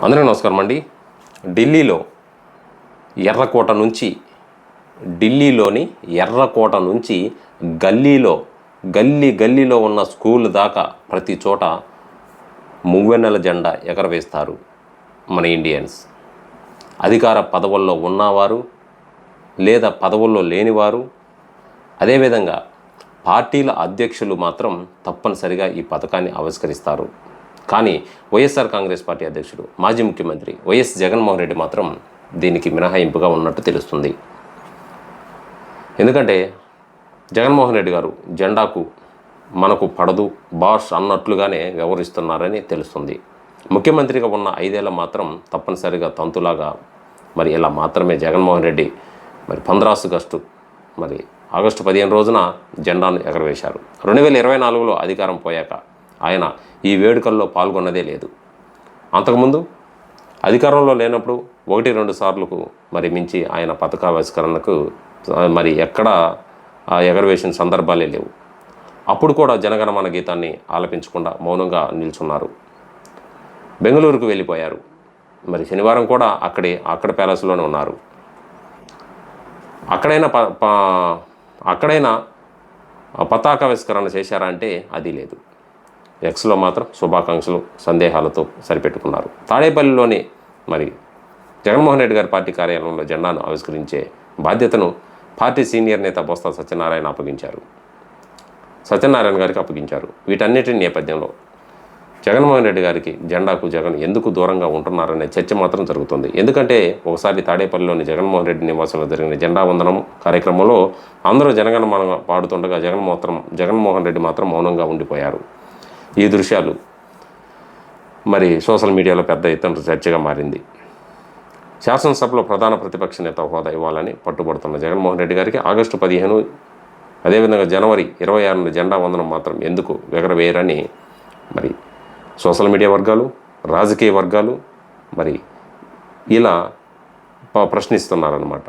అందరికీ నమస్కారం అండి. ఢిల్లీలోని ఎర్రకోట నుంచి గల్లీలో ఉన్న స్కూల్ దాకా ప్రతి చోట మువ్వెన్నెల జెండా ఎగరవేస్తారు మన ఇండియన్స్. అధికార పదవుల్లో ఉన్నవారు లేదా పదవుల్లో లేనివారు, అదేవిధంగా పార్టీల అధ్యక్షులు మాత్రం తప్పనిసరిగా ఈ పథకాన్ని ఆవిష్కరిస్తారు. కానీ వైఎస్ఆర్ కాంగ్రెస్ పార్టీ అధ్యక్షుడు మాజీ ముఖ్యమంత్రి వైఎస్ జగన్మోహన్ రెడ్డి మాత్రం దీనికి మినహాయింపుగా ఉన్నట్టు తెలుస్తుంది. ఎందుకంటే జగన్మోహన్ రెడ్డి గారు జెండాకు మనకు పడదు బాస్ అన్నట్లుగానే వ్యవహరిస్తున్నారని తెలుస్తుంది. ముఖ్యమంత్రిగా ఉన్న 5 ఏళ్ళ మాత్రం తప్పనిసరిగా తంతులాగా ఇలా మాత్రమే జగన్మోహన్ రెడ్డి 15 ఆగస్టు 15 రోజున జెండాను ఎగరవేశారు. 2024లో అధికారం పోయాక ఆయన ఈ వేడుకల్లో పాల్గొన్నదే లేదు. అంతకుముందు అధికారంలో లేనప్పుడు 1-2 సార్లకు మించి ఆయన పథకావిష్కరణకు ఎక్కడా ఎగరవేసిన సందర్భాలే లేవు. అప్పుడు కూడా జనగణమన గీతాన్ని ఆలపించకుండా మౌనంగా నిల్చున్నారు. బెంగళూరుకు వెళ్ళిపోయారు. శనివారం కూడా అక్కడ ప్యాలెస్లోనే ఉన్నారు. అక్కడైనా పతాకావిష్కరణ చేశారా అంటే అది లేదు. ఎక్స్లో మాత్రం శుభాకాంక్షలు సందేహాలతో సరిపెట్టుకున్నారు. తాడేపల్లిలోని జగన్మోహన్ రెడ్డి గారి పార్టీ కార్యాలయంలో జెండాను ఆవిష్కరించే బాధ్యతను పార్టీ సీనియర్ నేత బొత్స సత్యనారాయణ గారికి అప్పగించారు. వీటన్నిటి నేపథ్యంలో జగన్మోహన్ రెడ్డి గారికి జెండాకు జగన్ ఎందుకు దూరంగా ఉంటున్నారనే చర్చ మాత్రం జరుగుతుంది. ఎందుకంటే ఒకసారి తాడేపల్లిలోని జగన్మోహన్ రెడ్డి నివాసంలో జరిగిన జెండా వందనం కార్యక్రమంలో అందరూ జనగణమన పాడుతుండగా జగన్మోహన్ రెడ్డి మాత్రం మౌనంగా ఉండిపోయారు. ఈ దృశ్యాలు సోషల్ మీడియాలో పెద్ద ఎత్తున చర్చగా మారింది. శాసనసభలో ప్రధాన ప్రతిపక్ష నేత హోదా ఇవ్వాలని పట్టుబడుతున్న జగన్మోహన్ రెడ్డి గారికి ఆగస్టు 15 అదేవిధంగా జనవరి 26 జెండా వందనం మాత్రం ఎందుకు ఎగరవేయరని సోషల్ మీడియా వర్గాలు, రాజకీయ వర్గాలు ఇలా ప్రశ్నిస్తున్నారన్నమాట.